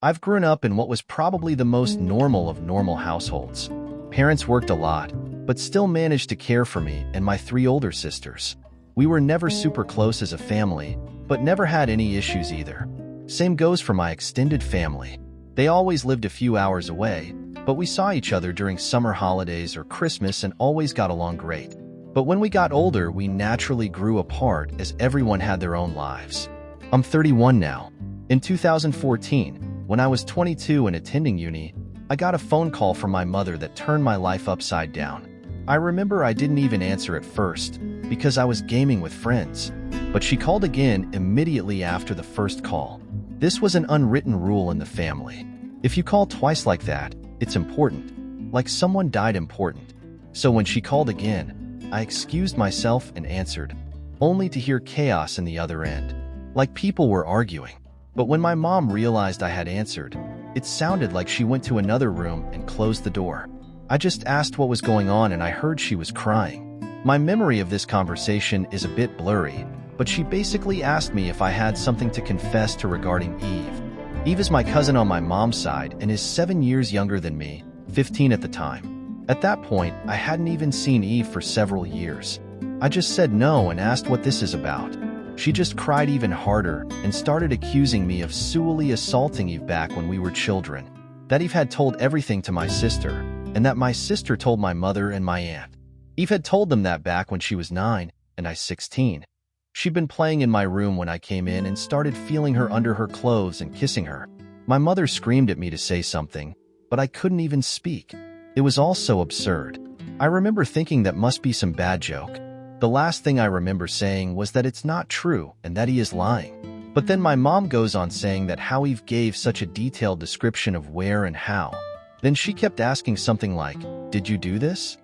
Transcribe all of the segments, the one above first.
I've grown up in what was probably the most normal of normal households. Parents worked a lot, but still managed to care for me and my three older sisters. We were never super close as a family, but never had any issues either. Same goes for my extended family. They always lived a few hours away, but we saw each other during summer holidays or Christmas and always got along great. But when we got older, we naturally grew apart as everyone had their own lives. I'm 31 now. In 2014, when I was 22 and attending uni, I got a phone call from my mother that turned my life upside down. I remember I didn't even answer at first because I was gaming with friends, but she called again immediately after the first call. This was an unwritten rule in the family. If you call twice like that, it's important. Like someone died important. So when she called again, I excused myself and answered, only to hear chaos in the other end. Like people were arguing. But when my mom realized I had answered, it sounded like she went to another room and closed the door. I just asked what was going on and I heard she was crying. My memory of this conversation is a bit blurry, but she basically asked me if I had something to confess to regarding Eve. Eve is my cousin on my mom's side and is 7 years younger than me, 15 at the time. At that point, I hadn't even seen Eve for several years. I just said no and asked what this is about. She just cried even harder and started accusing me of sexually assaulting Eve back when we were children. That Eve had told everything to my sister, and that my sister told my mother and my aunt. Eve had told them that back when she was 9 and I 16. She'd been playing in my room when I came in and started feeling her under her clothes and kissing her. My mother screamed at me to say something, but I couldn't even speak. It was all so absurd. I remember thinking that must be some bad joke. The last thing I remember saying was that it's not true and that he is lying. But then my mom goes on saying that how Eve gave such a detailed description of where and how. Then she kept asking something like, "Did you do this?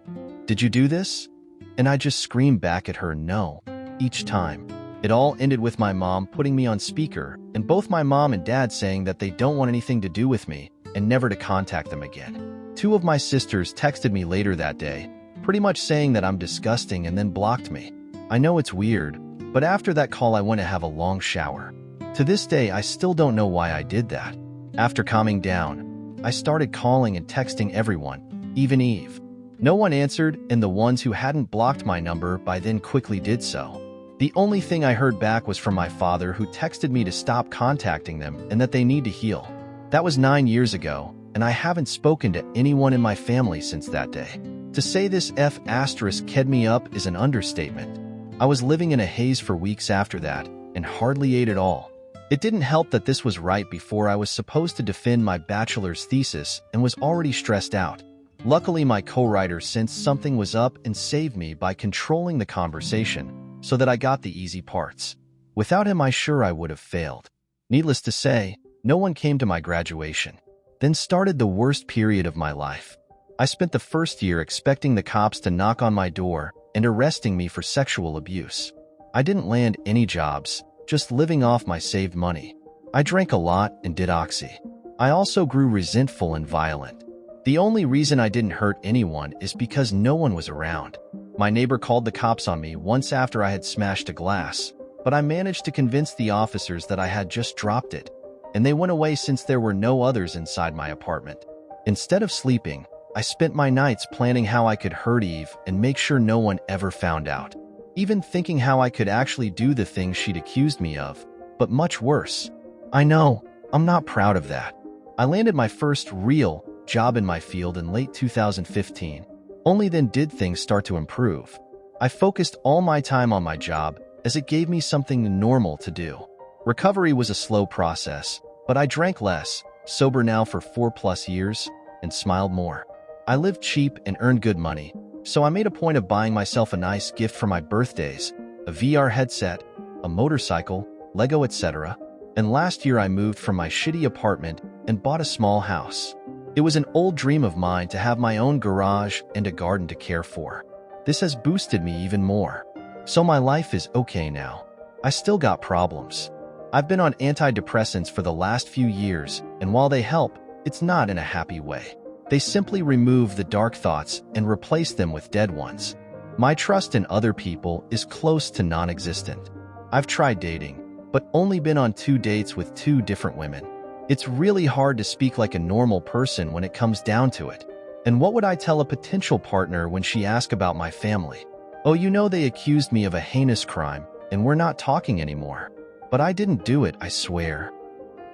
Did you do this?" And I just screamed back at her no, each time. It all ended with my mom putting me on speaker and both my mom and dad saying that they don't want anything to do with me and never to contact them again. Two of my sisters texted me later that day, pretty much saying that I'm disgusting and then blocked me. I know it's weird, but after that call I went to have a long shower. To this day, I still don't know why I did that. After calming down, I started calling and texting everyone, even Eve. No one answered, and the ones who hadn't blocked my number by then quickly did so. The only thing I heard back was from my father, who texted me to stop contacting them and that they need to heal. That was 9 years ago, and I haven't spoken to anyone in my family since that day. To say this ked me up is an understatement. I was living in a haze for weeks after that and hardly ate at all. It didn't help that this was right before I was supposed to defend my bachelor's thesis and was already stressed out. Luckily, my co-writer sensed something was up and saved me by controlling the conversation so that I got the easy parts. Without him, I would have failed. Needless to say, no one came to my graduation. Then started the worst period of my life. I spent the first year expecting the cops to knock on my door and arresting me for sexual abuse. I didn't land any jobs, just living off my saved money. I drank a lot and did oxy. I also grew resentful and violent. The only reason I didn't hurt anyone is because no one was around. My neighbor called the cops on me once after I had smashed a glass, but I managed to convince the officers that I had just dropped it, and they went away since there were no others inside my apartment. Instead of sleeping, I spent my nights planning how I could hurt Eve and make sure no one ever found out. Even thinking how I could actually do the things she'd accused me of, but much worse. I know, I'm not proud of that. I landed my first real job in my field in late 2015. Only then did things start to improve. I focused all my time on my job as it gave me something normal to do. Recovery was a slow process, but I drank less, sober now for 4+ years, and smiled more. I lived cheap and earned good money, so I made a point of buying myself a nice gift for my birthdays, a VR headset, a motorcycle, Lego, etc. And last year I moved from my shitty apartment and bought a small house. It was an old dream of mine to have my own garage and a garden to care for. This has boosted me even more. So my life is okay now. I still got problems. I've been on antidepressants for the last few years, and while they help, it's not in a happy way. They simply remove the dark thoughts and replace them with dead ones. My trust in other people is close to non-existent. I've tried dating, but only been on 2 dates with 2 different women. It's really hard to speak like a normal person when it comes down to it. And what would I tell a potential partner when she asked about my family? Oh, you know, they accused me of a heinous crime, and we're not talking anymore. But I didn't do it, I swear.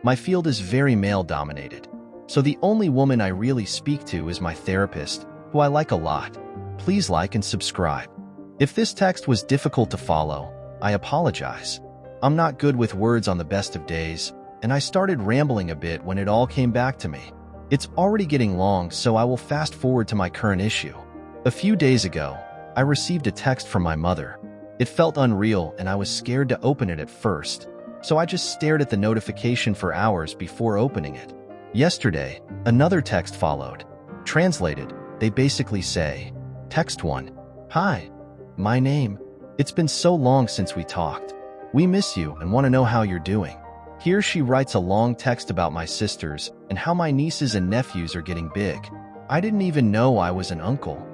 My field is very male-dominated, so the only woman I really speak to is my therapist, who I like a lot. Please like and subscribe. If this text was difficult to follow, I apologize. I'm not good with words on the best of days, and I started rambling a bit when it all came back to me. It's already getting long, so I will fast forward to my current issue. A few days ago, I received a text from my mother. It felt unreal and I was scared to open it at first, so I just stared at the notification for hours before opening it. Yesterday, another text followed. Translated, they basically say, Text 1. Hi. My name. It's been so long since we talked. We miss you and want to know how you're doing. Here she writes a long text about my sisters and how my nieces and nephews are getting big. I didn't even know I was an uncle.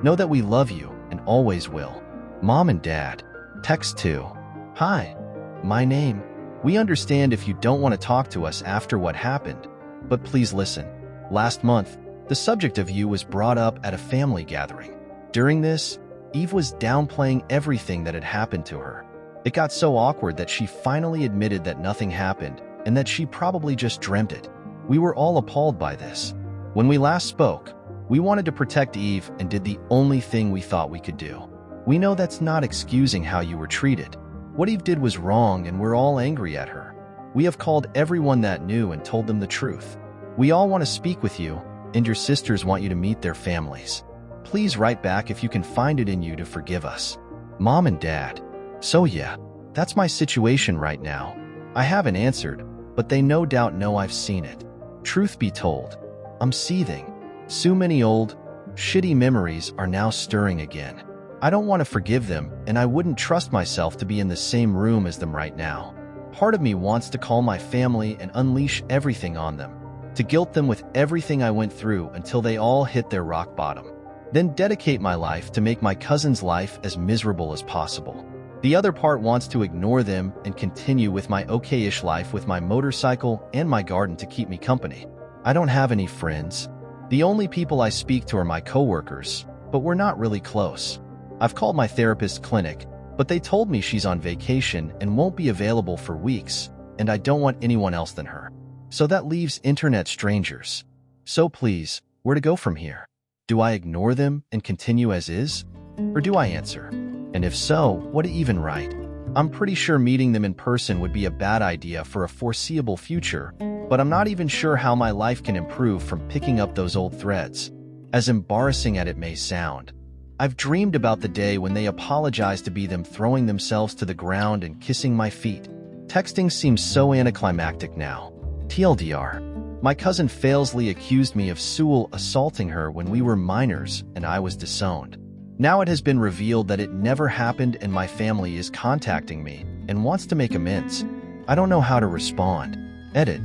Know that we love you and always will. Mom and Dad. Text 2. Hi. My name. We understand if you don't want to talk to us after what happened, but please listen. Last month, the subject of you was brought up at a family gathering. During this, Eve was downplaying everything that had happened to her. It got so awkward that she finally admitted that nothing happened and that she probably just dreamt it. We were all appalled by this. When we last spoke, we wanted to protect Eve and did the only thing we thought we could do. We know that's not excusing how you were treated. What Eve did was wrong and we're all angry at her. We have called everyone that knew and told them the truth. We all want to speak with you, and your sisters want you to meet their families. Please write back if you can find it in you to forgive us. Mom and Dad. So yeah, that's my situation right now. I haven't answered, but they no doubt know I've seen it. Truth be told, I'm seething. So many old, shitty memories are now stirring again. I don't want to forgive them, and I wouldn't trust myself to be in the same room as them right now. Part of me wants to call my family and unleash everything on them, to guilt them with everything I went through until they all hit their rock bottom. Then dedicate my life to make my cousin's life as miserable as possible. The other part wants to ignore them and continue with my okay-ish life with my motorcycle and my garden to keep me company. I don't have any friends. The only people I speak to are my coworkers, but we're not really close. I've called my therapist's clinic, but they told me she's on vacation and won't be available for weeks, and I don't want anyone else than her. So that leaves internet strangers. So please, where to go from here? Do I ignore them and continue as is? Or do I answer? And if so, what to even write? I'm pretty sure meeting them in person would be a bad idea for a foreseeable future, but I'm not even sure how my life can improve from picking up those old threads. As embarrassing as it may sound, I've dreamed about the day when they apologize to be them throwing themselves to the ground and kissing my feet. Texting seems so anticlimactic now. TLDR. My cousin Failsley accused me of Sewell assaulting her when we were minors and I was disowned. Now it has been revealed that it never happened and my family is contacting me and wants to make amends. I don't know how to respond. Edit.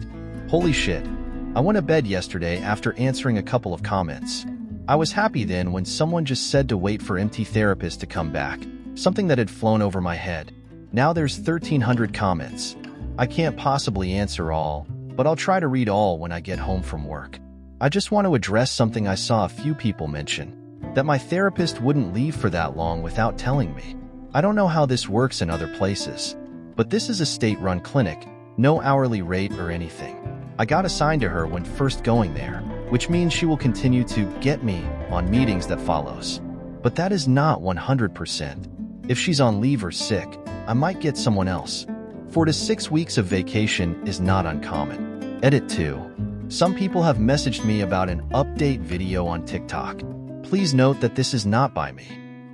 Holy shit. I went to bed yesterday after answering a couple of comments. I was happy then when someone just said to wait for MT Therapist to come back, something that had flown over my head. Now there's 1,300 comments. I can't possibly answer all, but I'll try to read all when I get home from work. I just want to address something I saw a few people mention, that my therapist wouldn't leave for that long without telling me. I don't know how this works in other places, but this is a state-run clinic, no hourly rate or anything. I got assigned to her when first going there, which means she will continue to get me on meetings that follows. But that is not 100%. If she's on leave or sick, I might get someone else. 4 to 6 weeks of vacation is not uncommon. Edit 2. Some people have messaged me about an update video on TikTok. Please note that this is not by me.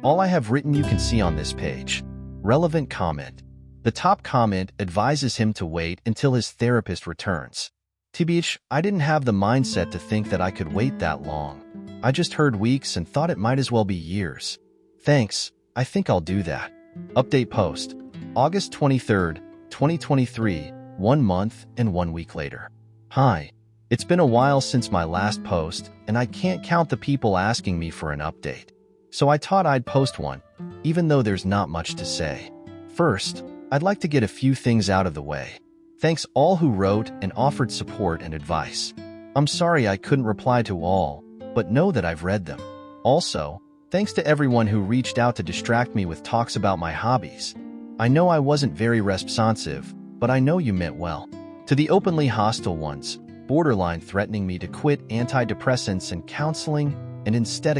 All I have written you can see on this page. Relevant comment. The top comment advises him to wait until his therapist returns. TBH, I didn't have the mindset to think that I could wait that long. I just heard weeks and thought it might as well be years. Thanks, I think I'll do that. Update post. August 23rd, 2023, 1 month and 1 week later. Hi. It's been a while since my last post, and I can't count the people asking me for an update. So I thought I'd post one, even though there's not much to say. First, I'd like to get a few things out of the way. Thanks all who wrote and offered support and advice. I'm sorry I couldn't reply to all, but know that I've read them. Also, thanks to everyone who reached out to distract me with talks about my hobbies. I know I wasn't very responsive, but I know you meant well. To the openly hostile ones, borderline threatening me to quit antidepressants and counseling and instead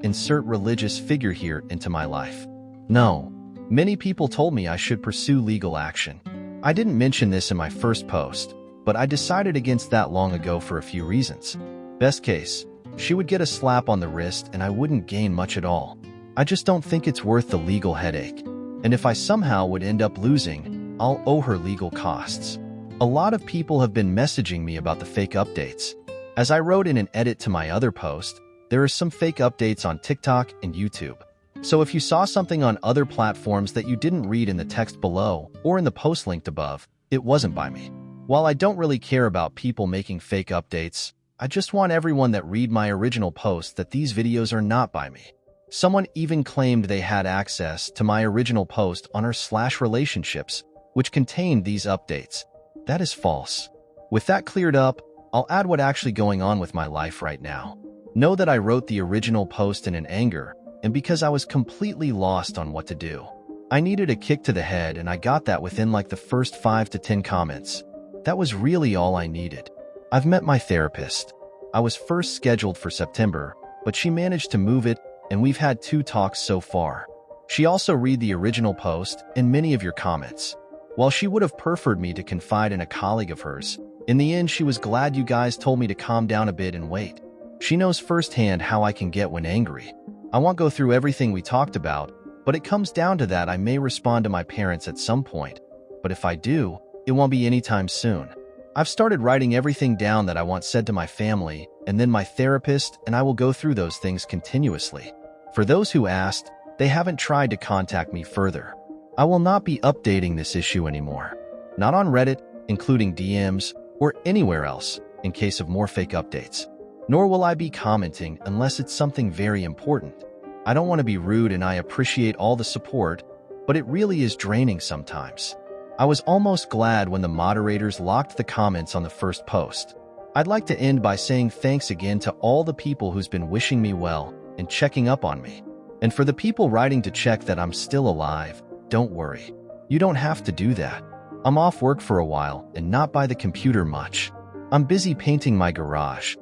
insert religious figure here into my life. No. Many people told me I should pursue legal action. I didn't mention this in my first post, but I decided against that long ago for a few reasons. Best case, she would get a slap on the wrist and I wouldn't gain much at all. I just don't think it's worth the legal headache. And if I somehow would end up losing, I'll owe her legal costs. A lot of people have been messaging me about the fake updates. As I wrote in an edit to my other post, there are some fake updates on TikTok and YouTube. So if you saw something on other platforms that you didn't read in the text below or in the post linked above, it wasn't by me. While I don't really care about people making fake updates, I just want everyone that read my original post that these videos are not by me. Someone even claimed they had access to my original post on r/relationships, which contained these updates. That is false. With that cleared up, I'll add what's actually going on with my life right now. Know that I wrote the original post in an anger, and because I was completely lost on what to do. I needed a kick to the head, and I got that within like the first 5 to 10 comments. That was really all I needed. I've met my therapist. I was first scheduled for September, but she managed to move it, and we've had 2 talks so far. She also read the original post and many of your comments. While she would have preferred me to confide in a colleague of hers, in the end she was glad you guys told me to calm down a bit and wait. She knows firsthand how I can get when angry. I won't go through everything we talked about, but it comes down to that I may respond to my parents at some point. But if I do, it won't be anytime soon. I've started writing everything down that I want said to my family, and then my therapist, and I will go through those things continuously. For those who asked, they haven't tried to contact me further. I will not be updating this issue anymore. Not on Reddit, including DMs, or anywhere else, in case of more fake updates. Nor will I be commenting unless it's something very important. I don't want to be rude and I appreciate all the support, but it really is draining sometimes. I was almost glad when the moderators locked the comments on the first post. I'd like to end by saying thanks again to all the people who's been wishing me well and checking up on me. And for the people writing to check that I'm still alive, don't worry. You don't have to do that. I'm off work for a while and not by the computer much. I'm busy painting my garage,